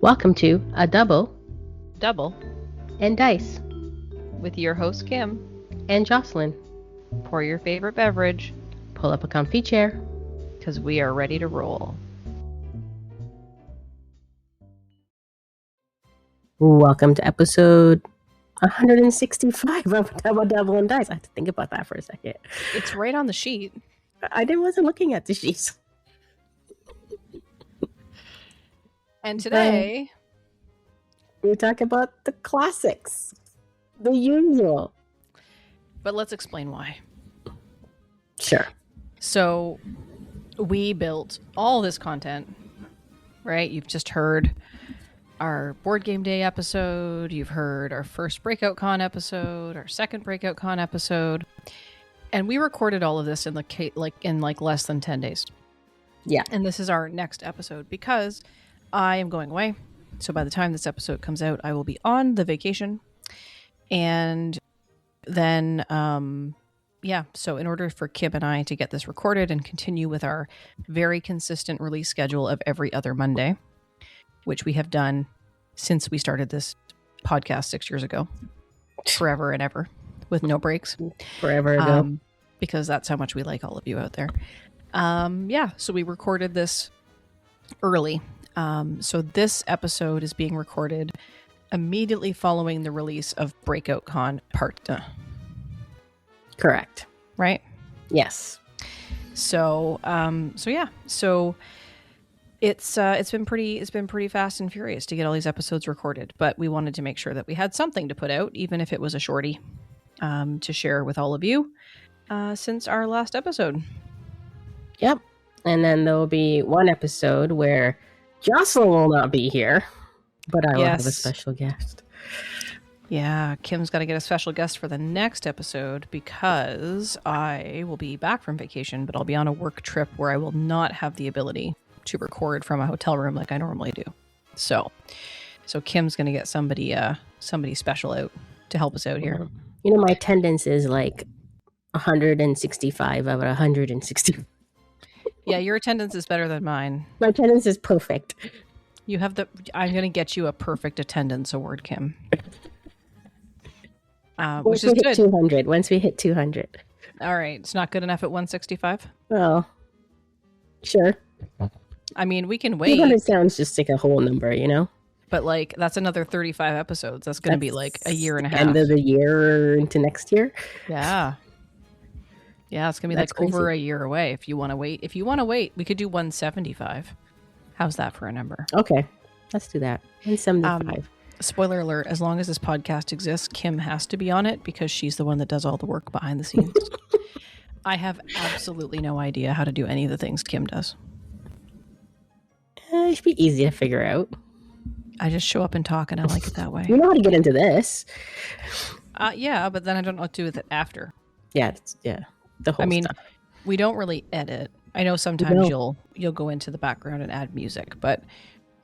Welcome to A Double Double and Dice with your host Kim and Jocelyn. Pour your favorite beverage, Pull up a comfy chair, because we are ready to roll. Welcome to episode 165 of Double and Dice. I have to think about that for a second. It's right on the sheet. Wasn't looking at the sheets. And today we talk about the classics, the usual. But let's explain why. Sure. So we built all this content, right? You've just heard our board game day episode. You've heard our first Breakout Con episode, our second Breakout Con episode. And we recorded all of this in less than 10 days. Yeah. And this is our next episode because I am going away. So by the time this episode comes out, I will be on the vacation. And then, so in order for Kim and I to get this recorded and continue with our very consistent release schedule of every other Monday, which we have done since we started this podcast 6 years ago, forever and ever, with no breaks. Forever ago. Because that's how much we like all of you out there. So we recorded this early. So this episode is being recorded immediately following the release of Breakout Con Part 2. Correct. Right? Yes. So it's been pretty fast and furious to get all these episodes recorded, but we wanted to make sure that we had something to put out, even if it was a shorty, to share with all of you since our last episode. Yep. And then there will be one episode where Jocelyn will not be here, but I will have a special guest. Yeah, Kim's got to get a special guest for the next episode because I will be back from vacation, but I'll be on a work trip where I will not have the ability to record from a hotel room like I normally do. So Kim's going to get somebody special out to help us out here. You know, my attendance is like 165 out of 160. Yeah, your attendance is better than mine. My attendance is perfect. I'm going to get you a perfect attendance award, Kim. Which is good. 200. Once we hit 200. All right. It's not good enough at 165? Oh, sure. I mean, we can wait. 200 sounds just like a whole number, you know? But like, that's another 35 episodes. That's going to be like a year and a half. End of the year into next year? Yeah. Yeah, it's going to be like crazy. Over a year away if you want to wait. If you want to wait, we could do 175. How's that for a number? Okay. Let's do that. 175. Spoiler alert, as long as this podcast exists, Kim has to be on it because she's the one that does all the work behind the scenes. I have absolutely no idea how to do any of the things Kim does. It should be easy to figure out. I just show up and talk and I like it that way. You know how to get into this. Yeah, but then I don't know what to do with it after. Yeah. The whole stuff. We don't really edit. I know sometimes you'll go into the background and add music, but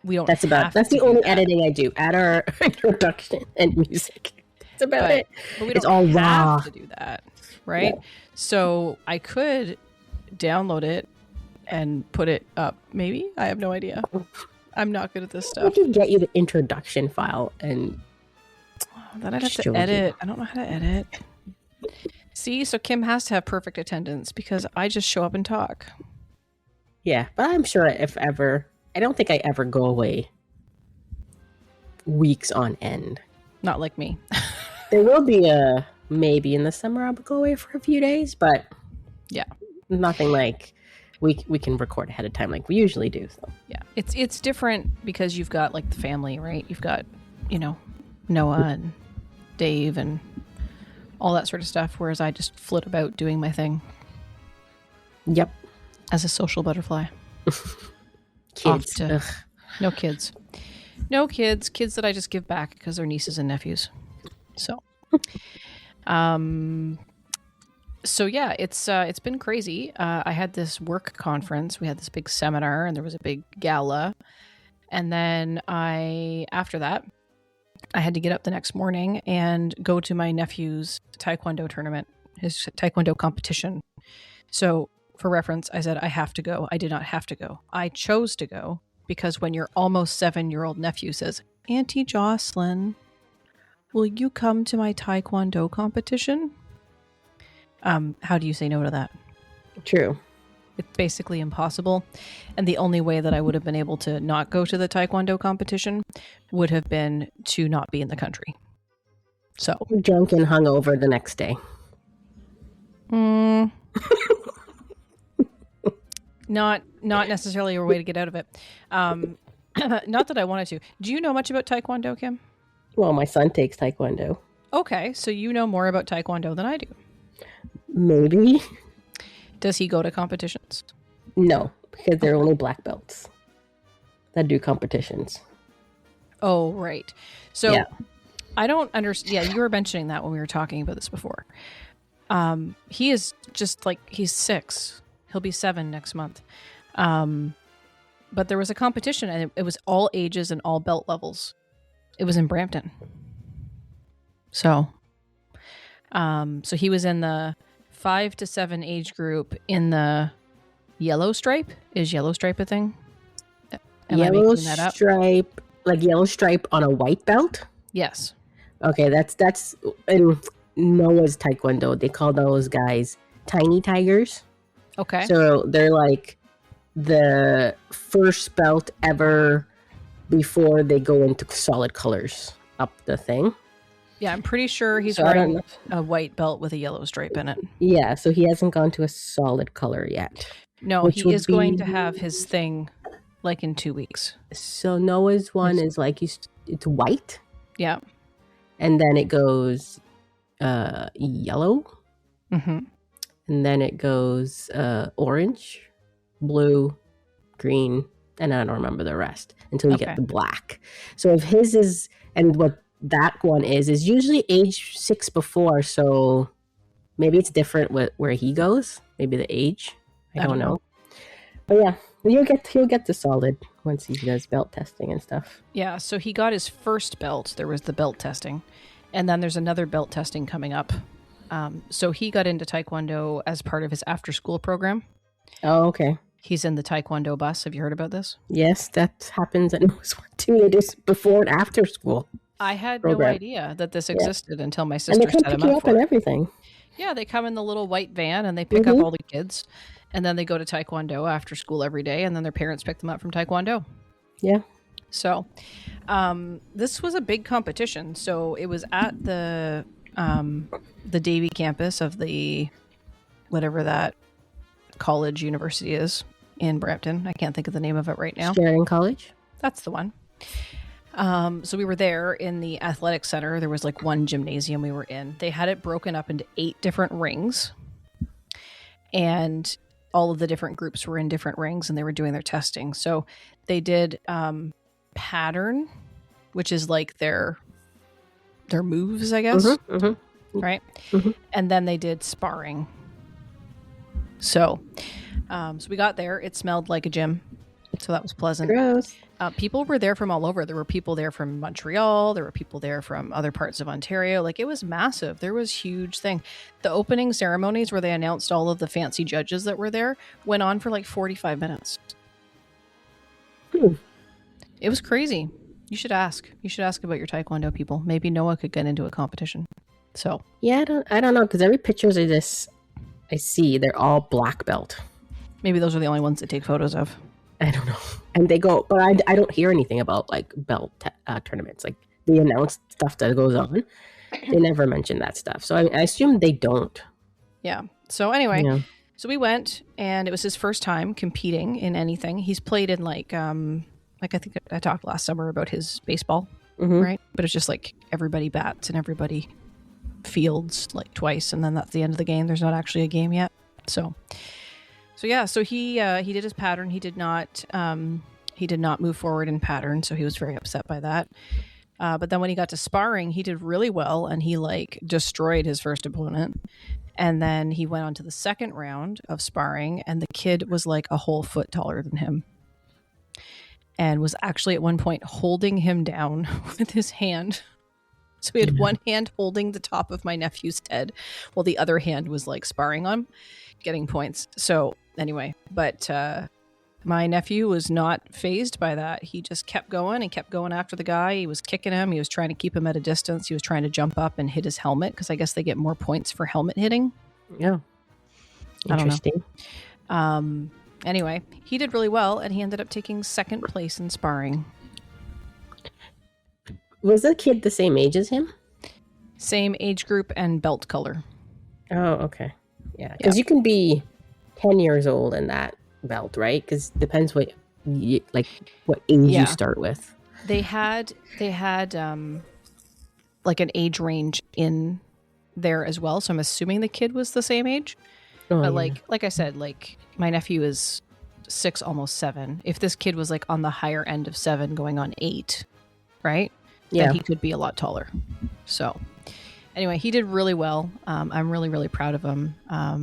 we don't. That's the only editing I do. Add our introduction and music. That's about it. But we don't have to do that, right? Yeah. So I could download it and put it up. Maybe I have no idea. I'm not good at this stuff. I could get you the introduction file and then I'd have to edit. I don't know how to edit. See, so Kim has to have perfect attendance because I just show up and talk. Yeah, but I'm sure I don't think I ever go away weeks on end. Not like me. There will be maybe in the summer I'll go away for a few days, but yeah, nothing like we can record ahead of time like we usually do. So yeah, it's different because you've got like the family, right? You've got, Noah and Dave and all that sort of stuff, whereas I just flit about doing my thing. Yep. As a social butterfly. Kids. No kids. No kids. Kids that I just give back because they're nieces and nephews. So, yeah, it's been crazy. I had this work conference. We had this big seminar and there was a big gala. And then after that, I had to get up the next morning and go to my nephew's taekwondo tournament, his taekwondo competition. So for reference, I said, I have to go. I did not have to go. I chose to go because when your almost 7-year-old nephew says, Auntie Jocelyn, will you come to my Taekwondo competition? How do you say no to that? True. It's basically impossible. And the only way that I would have been able to not go to the Taekwondo competition would have been to not be in the country. So drunk and hungover the next day. Not necessarily a way to get out of it. Not that I wanted to. Do you know much about Taekwondo, Kim? Well, my son takes Taekwondo. Okay, so you know more about Taekwondo than I do. Maybe. Does he go to competitions? No, because they're only black belts that do competitions. Oh, right. So yeah. I don't understand. Yeah, you were mentioning that when we were talking about this before. He is just like, he's 6. He'll be 7 next month. But there was a competition and it was all ages and all belt levels. It was in Brampton. So he was in the 5 to 7 age group in the yellow stripe. Is yellow stripe a thing? Am I making that up? Stripe, like yellow stripe on a white belt? Yes. Okay, that's in Noah's Taekwondo. They call those guys tiny tigers. Okay. So they're like the first belt ever before they go into solid colors up the thing. Yeah, I'm pretty sure he's wearing a white belt with a yellow stripe in it. Yeah, so he hasn't gone to a solid color yet. No, he is going to have his thing like in 2 weeks. So Noah's one is like it's white. Yeah. And then it goes yellow. Mm-hmm. And then it goes orange, blue, green, and I don't remember the rest until you get the black. So if his is, and what that one is usually age 6 before, so maybe it's different where he goes. Maybe the age. I don't know. But yeah, he'll get the solid once he does belt testing and stuff. Yeah, so he got his first belt. There was the belt testing. And then there's another belt testing coming up. So he got into Taekwondo as part of his after-school program. Oh, okay. He's in the Taekwondo bus. Have you heard about this? Yes, that happens at Noah's one too. It is before and after school. I had no idea that this existed until my sister set him up for and everything. Yeah, they come in the little white van and they pick up all the kids. And then they go to Taekwondo after school every day. And then their parents pick them up from Taekwondo. Yeah. So this was a big competition. So it was at the Davie campus of the whatever that college university is in Brampton. I can't think of the name of it right now. Sheridan College? That's the one. So we were there in the athletic center. There was like one gymnasium we were in. They had it broken up into 8 different rings. And all of the different groups were in different rings and they were doing their testing. So they did pattern, which is like their moves, I guess. Right? And then they did sparring. So we got there. It smelled like a gym. So that was pleasant. Gross. People were there from all over. There were people there from Montreal. There were people there from other parts of Ontario. Like, it was massive. There was huge thing. The opening ceremonies where they announced all of the fancy judges that were there went on for like 45 minutes. It was crazy. You should ask. You should ask about your Taekwondo people. Maybe Noah could get into a competition. So yeah, I don't know, because every pictures of this I see, they're all black belt. Maybe those are the only ones that take photos of. I don't know. And they go, but I don't hear anything about like belt tournaments. Like they announce stuff that goes on. They never mention that stuff. So I assume they don't. Yeah. So anyway, so we went and it was his first time competing in anything. He's played in like I think I talked last summer about his baseball, right? But it's just like everybody bats and everybody fields like twice. And then that's the end of the game. There's not actually a game yet. So yeah, so he did his pattern. He did not move forward in pattern, so he was very upset by that. But then when he got to sparring, he did really well, and he like destroyed his first opponent. And then he went on to the second round of sparring, and the kid was like a whole foot taller than him, and was actually at one point holding him down with his hand. So he had one hand holding the top of my nephew's head, while the other hand was like sparring on, getting points. So anyway, but My nephew was not fazed by that. He just kept going and kept going after the guy. He was kicking him. He was trying to keep him at a distance. He was trying to jump up and hit his helmet because I guess they get more points for helmet hitting. Yeah. Interesting. Anyway, he did really well, and he ended up taking second place in sparring. Was the kid the same age as him? Same age group and belt color. Oh, okay. Yeah, because you can be 10 years old in that belt, right? Because depends what age you start with. They had like an age range in there as well, so I'm assuming the kid was the same age. But like I said, like my nephew is 6, almost 7. If this kid was like on the higher end of 7 going on 8, right? Yeah, then he could be a lot taller. So anyway, he did really well. I'm really, really proud of him.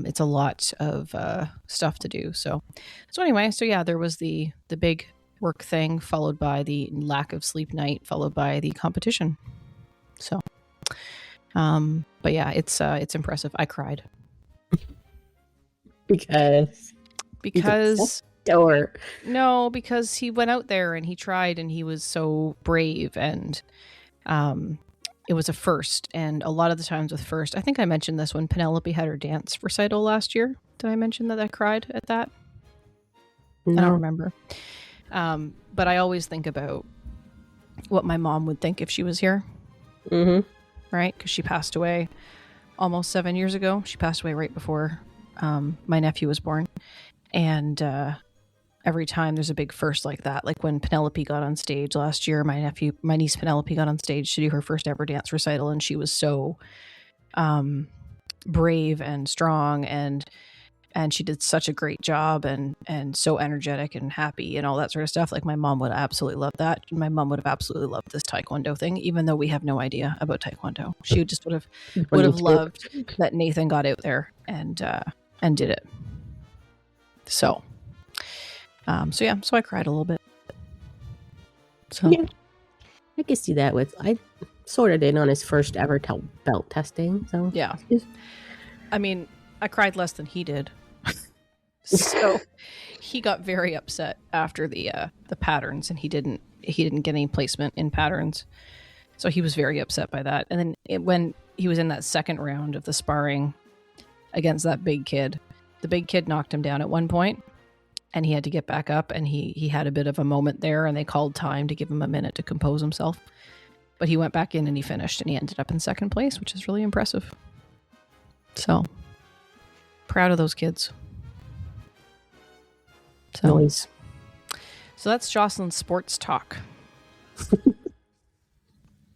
It's a lot of stuff to do. So anyway, there was the big work thing, followed by the lack of sleep night, followed by the competition. So, but yeah, it's impressive. I cried because he went out there and he tried and he was so brave, and it was a first. And a lot of the times with first, I think I mentioned this when Penelope had her dance recital last year. Did I mention that I cried at that? No. I don't remember. But I always think about what my mom would think if she was here. Mm-hmm. Right? Because she passed away almost 7 years ago. She passed away right before my nephew was born. And every time there's a big first like that, like when Penelope got on stage last year, my niece Penelope got on stage to do her first ever dance recital, and she was so brave and strong, and she did such a great job, and so energetic and happy and all that sort of stuff. Like my mom would absolutely love that. My mom would have absolutely loved this Taekwondo thing, even though we have no idea about Taekwondo. She just would have loved that Nathan got out there and did it. So I cried a little bit. So yeah, I can see that. I sort of did on his first ever belt testing. So yeah, I mean, I cried less than he did. So he got very upset after the patterns, and he didn't get any placement in patterns. So he was very upset by that. And then when he was in that second round of the sparring against that big kid, the big kid knocked him down at one point, and he had to get back up, and he had a bit of a moment there, and they called time to give him a minute to compose himself. But he went back in and he finished, and he ended up in second place, which is really impressive. So proud of those kids. So that's Jocelyn's sports talk.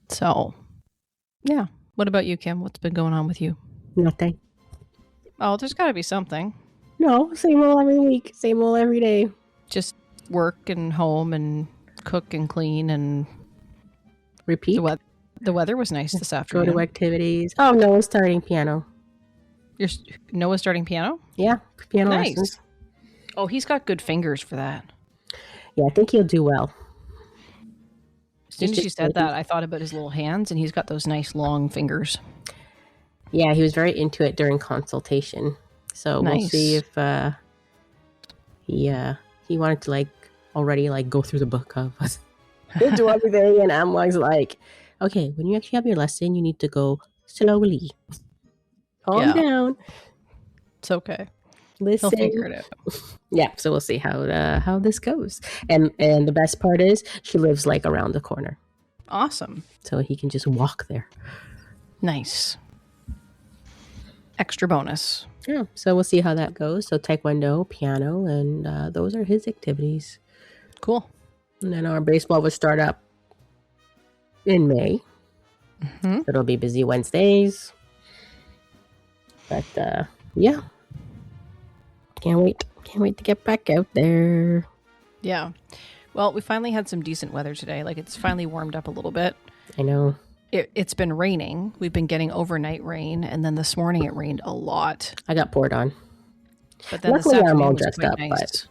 So yeah. What about you, Kim? What's been going on with you? Nothing. Oh, there's got to be something. No, same old every week, same old every day. Just work and home and cook and clean and repeat. The weather was nice this afternoon. Go to activities. Oh, Noah's starting piano. Noah's starting piano? Yeah, piano lessons. Oh, he's got good fingers for that. Yeah, I think he'll do well. As soon as you said that, I thought about his little hands, and he's got those nice long fingers. Yeah, he was very into it during consultation. So nice. We'll see if he wanted to already go through the book of he'll do everything, and I'm like, okay, when you actually have your lesson, you need to go slowly. Calm down. It's okay. Listen. He'll figure it out. Yeah, so we'll see how this goes. And the best part is she lives around the corner. Awesome. So he can just walk there. Nice. Extra bonus. Yeah, so we'll see how that goes. So Taekwondo, piano, and those are his activities. Cool. And then our baseball will start up in May. Mm-hmm. So it'll be busy Wednesdays. But yeah. Can't wait to get back out there. Yeah. Well, we finally had some decent weather today. It's finally warmed up a little bit. I know. It's been raining. We've been getting overnight rain, and then this morning it rained a lot. I got poured on. But then luckily I'm all dressed up. Nice. But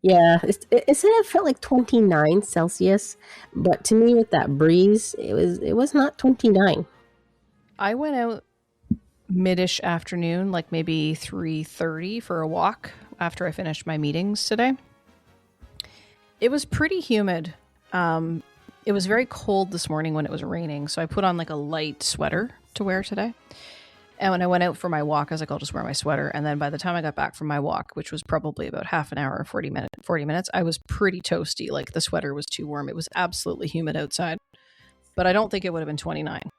yeah, it said it felt like 29 Celsius, but to me with that breeze, it was not 29. I went out mid-ish afternoon, maybe 3:30 for a walk after I finished my meetings today. It was pretty humid. It was very cold this morning when it was raining, so I put on like a light sweater to wear today. And when I went out for my walk, I was like, I'll just wear my sweater. And then by the time I got back from my walk, which was probably about half an hour or 40 minutes, I was pretty toasty. Like the sweater was too warm. It was absolutely humid outside. But I don't think it would have been 29.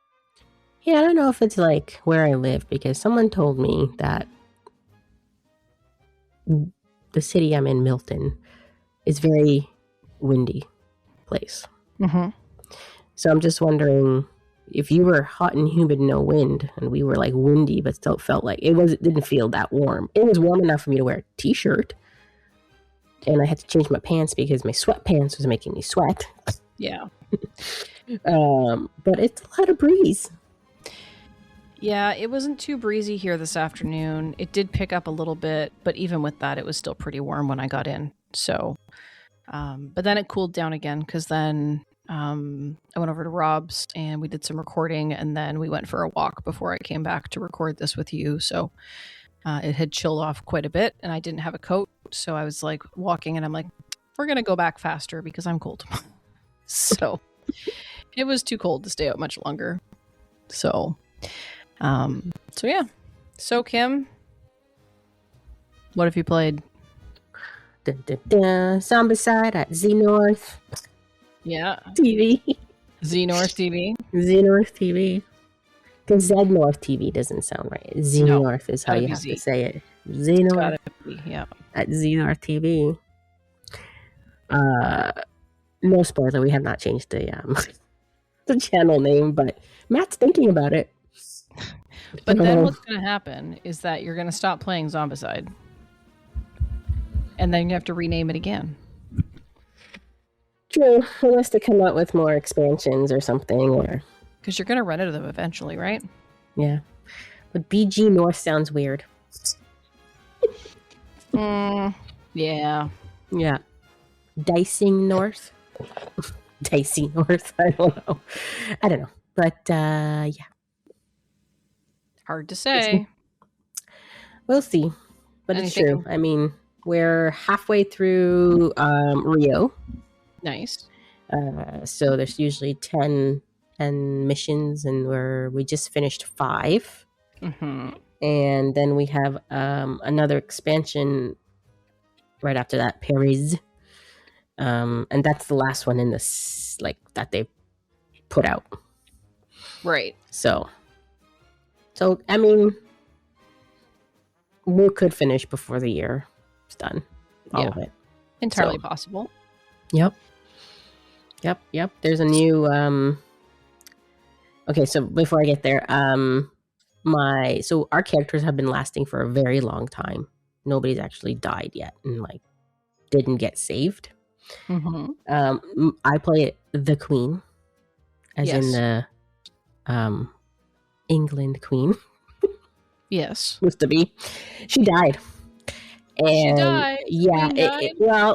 Yeah, I don't know if it's like where I live, because someone told me that the city I'm in, Milton, is very windy place. Mm-hmm. So I'm just wondering if you were hot and humid, no wind, and we were like windy, but still felt like it didn't feel that warm. It was warm enough for me to wear a t-shirt, and I had to change my pants because my sweatpants was making me sweat. Yeah. But it's a lot of breeze. Yeah, it wasn't too breezy here this afternoon. It did pick up a little bit, but even with that, it was still pretty warm when I got in. So, but then it cooled down again because then I went over to Rob's and we did some recording, and then we went for a walk before I came back to record this with you. So it had chilled off quite a bit, and I didn't have a coat. So I was like walking, and I'm like, we're going to go back faster because I'm cold. So it was too cold to stay out much longer. So yeah. So Kim, what have you played? Zombicide at Z-North. Yeah. TV. Z-North TV. Z-North TV. Because Z-North TV doesn't sound right. Z-North is how you have to say it. Z-North. Yeah. At Z-North TV. No spoiler, we have not changed the the channel name, but Matt's thinking about it. But then what's going to happen is that you're going to stop playing Zombicide. And then you have to rename it again. True, unless they come out with more expansions or something, or because you're going to run out of them eventually, right? Yeah, but BG North sounds weird. Yeah. Dicing North, Dicey North. I don't know, but yeah, hard to say. We'll see, but It's true. I mean, we're halfway through Rio. Nice. So there's usually 10 missions, and we just finished 5. Mm-hmm. And then we have another expansion right after that, Paris. And that's the last one in this, like, that they put out. Right. So I mean, we could finish before the year is done. All of it. Entirely possible. Yep. There's a new okay, so before I get there, our characters have been lasting for a very long time. Nobody's actually died yet and like didn't get saved. Mm-hmm. I play the Queen, as in the England Queen. Yes. Used to be. She died. And she died. Yeah.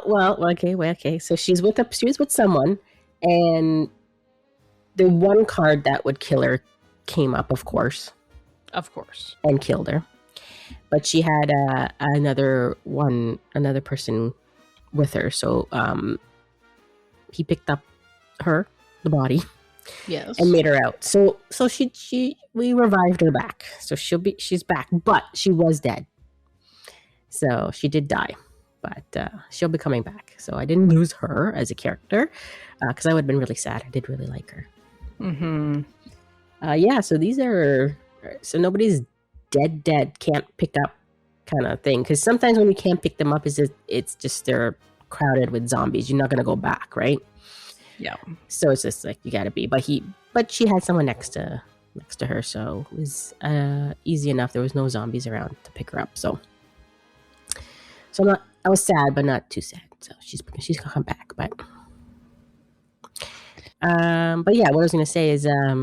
Okay. So she was with someone, and the one card that would kill her came up, of course, and killed her. But she had another person with her. So he picked up the body. Yes. And made her out. So we revived her back. So she's back, but she was dead. So she did die, but she'll be coming back. So I didn't lose her as a character because I would have been really sad. I did really like her. Mm-hmm. Yeah. So nobody's dead, can't pick up kind of thing. Because sometimes when you can't pick them up, it's just they're crowded with zombies. You're not going to go back, right? Yeah. So it's just like you gotta be, but she had someone next to her, so it was easy enough. There was no zombies around to pick her up, so I was sad, but not too sad. So she's gonna come back, but yeah, what I was gonna say is a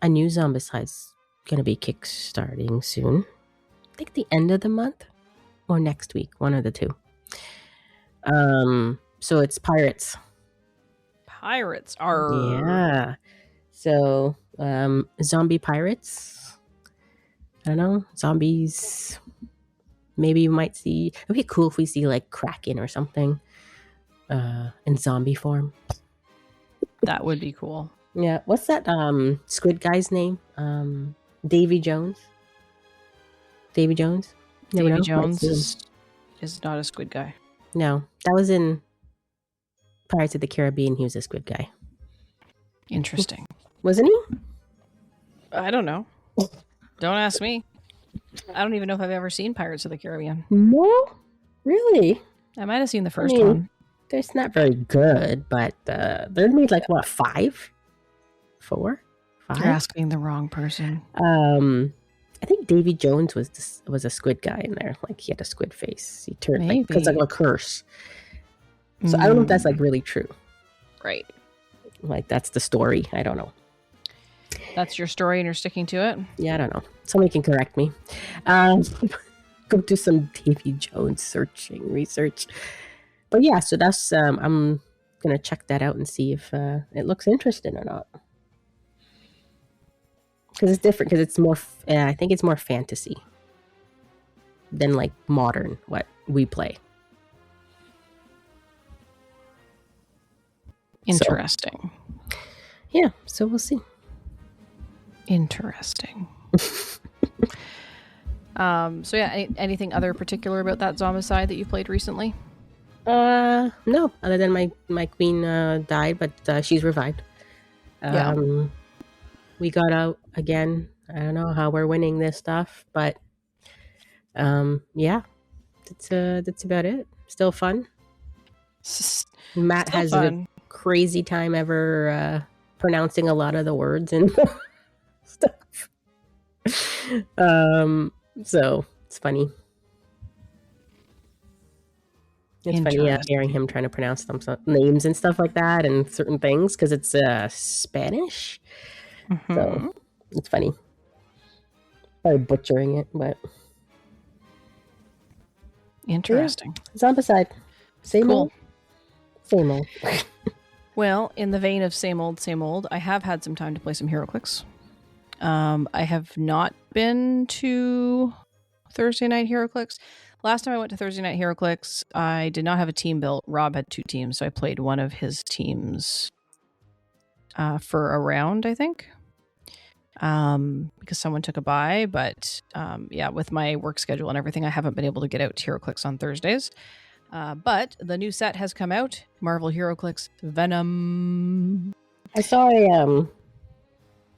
new Zombicide's gonna be kickstarting soon. I think the end of the month or next week, one of the two. So it's pirates. Pirates are so zombie pirates. I don't know, zombies. Maybe you might see, it'd be cool if we see like Kraken or something, in zombie form. That would be cool. Yeah. What's that squid guy's name? Davy Jones. Davy Jones? Davy Jones is not a squid guy. No. That was in Pirates of the Caribbean. He was a squid guy. Interesting. Wasn't he? I don't know. Don't ask me. I don't even know if I've ever seen Pirates of the Caribbean. No? Really? I might have seen the first one. It's not very good, but they're made like, what, 5? 4? 5? You're asking the wrong person. I think Davy Jones was a squid guy in there. Like, he had a squid face. He turned, like, because of a curse. So I don't know if that's, like, really true. Right. Like, that's the story. I don't know. That's your story and you're sticking to it? Yeah, I don't know. Somebody can correct me. Go do some Davy Jones research. But yeah, so that's I'm gonna check that out and see if it looks interesting or not. Because it's different. Because it's more. I think it's more fantasy than like modern what we play. Interesting. So, yeah, so we'll see. Interesting. So yeah, anything other particular about that Zombicide that you played recently? No, other than my queen died, but she's revived. We got out again. I don't know how we're winning this stuff, but yeah, that's about it. Still fun. Matt has a crazy time ever pronouncing a lot of the words and stuff. So it's funny. It's funny hearing him trying to pronounce some names and stuff like that and certain things because it's Spanish. Mm-hmm. So it's funny. Probably butchering it, but interesting. Yeah. Zombicide. Same old. Same old. Well, in the vein of same old, I have had some time to play some HeroClix. I have not been to Thursday Night HeroClix. Last time I went to Thursday Night HeroClix, I did not have a team built. Rob had 2 teams, so I played one of his teams for a round, I think, because someone took a bye. But yeah, with my work schedule and everything, I haven't been able to get out to HeroClix on Thursdays. But the new set has come out, Marvel HeroClix Venom. I saw a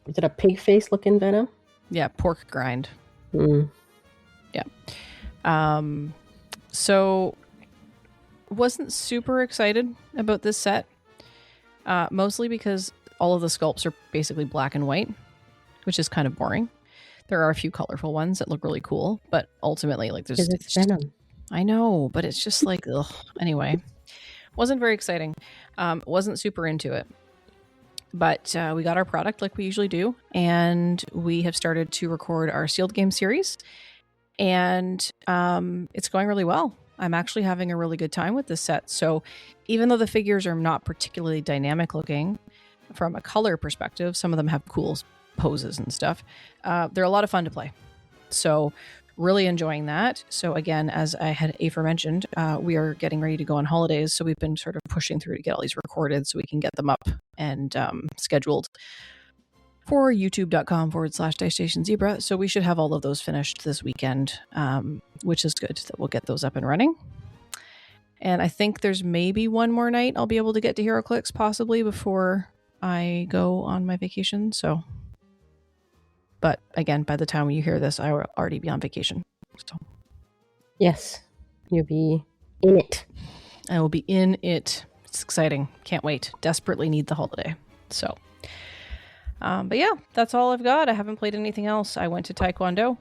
is it a pig face looking Venom? Yeah, pork grind. Yeah. So wasn't super excited about this set, mostly because all of the sculpts are basically black and white, which is kind of boring. There are a few colorful ones that look really cool, but ultimately, like, there's it's Venom. I know, but it's just like, ugh. Anyway, wasn't very exciting. Wasn't super into it. But we got our product like we usually do, and we have started to record our sealed game series, and it's going really well. I'm actually having a really good time with this set. So even though the figures are not particularly dynamic looking from a color perspective, some of them have cool poses and stuff. They're a lot of fun to play. So really enjoying that. So again, as I had aforementioned, we are getting ready to go on holidays. So we've been sort of pushing through to get all these recorded so we can get them up and scheduled for youtube.com/DiceStationZebra. So we should have all of those finished this weekend, which is good that we'll get those up and running. And I think there's maybe one more night I'll be able to get to HeroClix possibly before I go on my vacation. So, but again, by the time you hear this, I will already be on vacation. So, yes, you'll be in it. I will be in it. It's exciting. Can't wait. Desperately need the holiday. So, but yeah, that's all I've got. I haven't played anything else. I went to Taekwondo.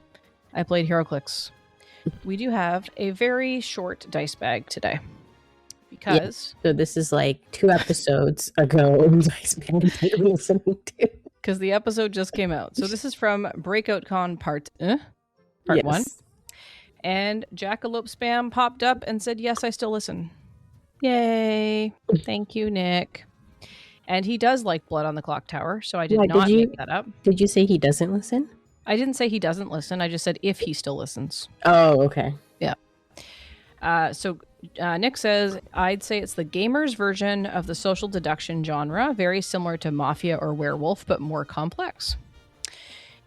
I played HeroClix. We do have a very short dice bag today because... Yeah, so this is like 2 episodes ago. Dice bag that you're listening to. Because the episode just came out. So this is from Breakout Con Part 1. And Jackalope Spam popped up and said, yes, I still listen. Yay. Thank you, Nick. And he does like Blood on the Clock Tower, so I did not make that up. Did you say he doesn't listen? I didn't say he doesn't listen. I just said if he still listens. Oh, okay. Yeah. So Nick says, I'd say it's the gamer's version of the social deduction genre, very similar to Mafia or Werewolf, but more complex.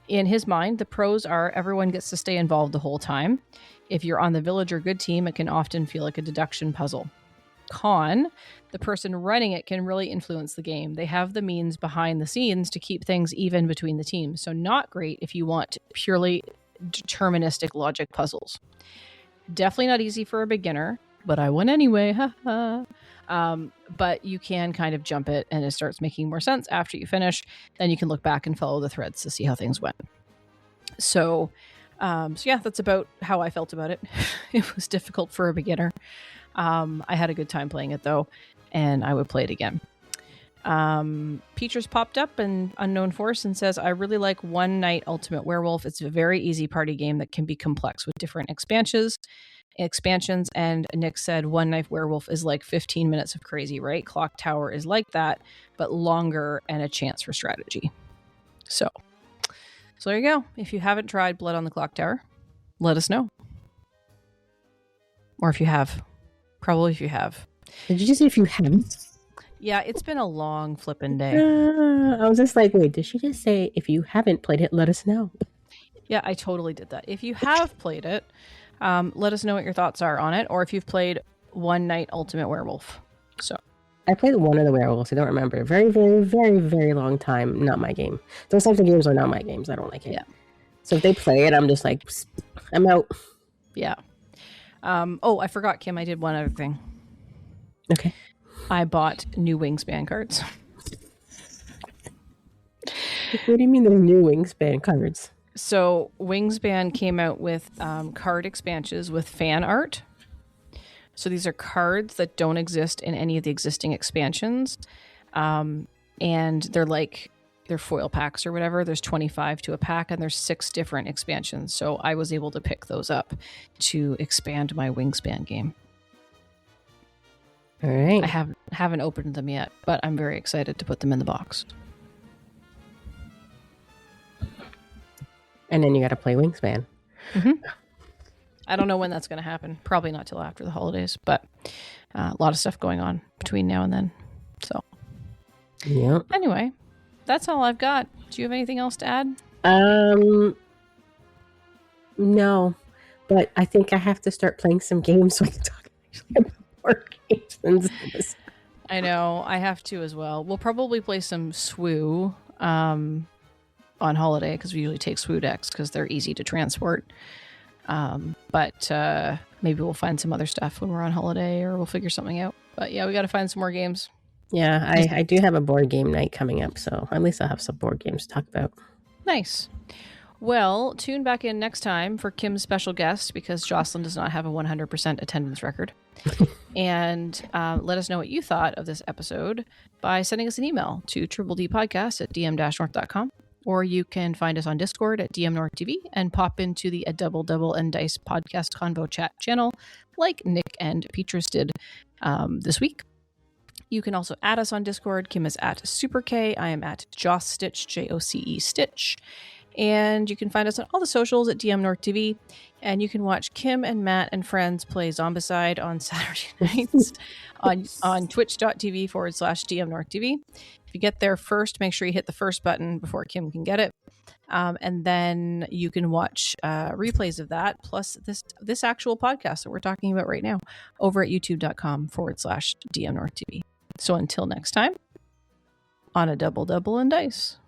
In his mind, the pros are everyone gets to stay involved the whole time. If you're on the village or good team, it can often feel like a deduction puzzle. Con, the person running it can really influence the game. They have the means behind the scenes to keep things even between the teams. So not great if you want purely deterministic logic puzzles. Definitely not easy for a beginner, but I won anyway. But you can kind of jump it and it starts making more sense after you finish. Then you can look back and follow the threads to see how things went. So yeah, that's about how I felt about it. It was difficult for a beginner. I had a good time playing it though, and I would play it again. Peacher's popped up in Unknown Force and says, I really like One Night Ultimate Werewolf. It's a very easy party game that can be complex with different expansions. And Nick said One Night Werewolf is like 15 minutes of crazy, right? Clock Tower is like that, but longer and a chance for strategy. So there you go. If you haven't tried Blood on the Clock Tower, let us know. Or if you have. Probably if you have. Did you just say if you haven't? Yeah, it's been a long flippin' day. I was just like, wait, did she just say if you haven't played it, let us know? Yeah, I totally did that. If you have played it, let us know what your thoughts are on it, or if you've played One Night Ultimate Werewolf. So I played one of the werewolves. I don't remember. Very, very, very, very long time. Not my game. Those types of games are not my games. I don't like it. Yeah. So if they play it, I'm just like, I'm out. Yeah. Oh, I forgot, Kim. I did one other thing. Okay. I bought new Wingspan cards. What do you mean the new Wingspan cards? So Wingspan came out with card expansions with fan art. So these are cards that don't exist in any of the existing expansions. And they're foil packs or whatever. There's 25 to a pack and there's 6 different expansions. So I was able to pick those up to expand my Wingspan game. All right. I haven't opened them yet, but I'm very excited to put them in the box. And then you got to play Wingspan. Mm-hmm. I don't know when that's going to happen. Probably not till after the holidays, but a lot of stuff going on between now and then. So yeah. Anyway, that's all I've got. Do you have anything else to add? No, but I think I have to start playing some games so I can talk about more games. I know. I have to as well. We'll probably play some SWU on holiday because we usually take SWU decks because they're easy to transport. But maybe we'll find some other stuff when we're on holiday or we'll figure something out. But yeah, we got to find some more games. Yeah, I do have a board game night coming up, so at least I'll have some board games to talk about. Nice. Well, tune back in next time for Kim's special guest because Jocelyn does not have a 100% attendance record. And let us know what you thought of this episode by sending us an email to tripledpodcast@dm-north.com. Or you can find us on Discord at DMNorthTV and pop into the A Double Double and Dice podcast convo chat channel like Nick and Petrus did this week. You can also add us on Discord. Kim is at SuperK. I am at Joss Stitch, Joce Stitch. And you can find us on all the socials at DM North TV. And you can watch Kim and Matt and friends play Zombicide on Saturday nights on twitch.tv/DM North TV. If you get there first, make sure you hit the first button before Kim can get it. And then you can watch replays of that, plus this actual podcast that we're talking about right now over at youtube.com/DM North TV. So until next time, on A Double Double and Dice.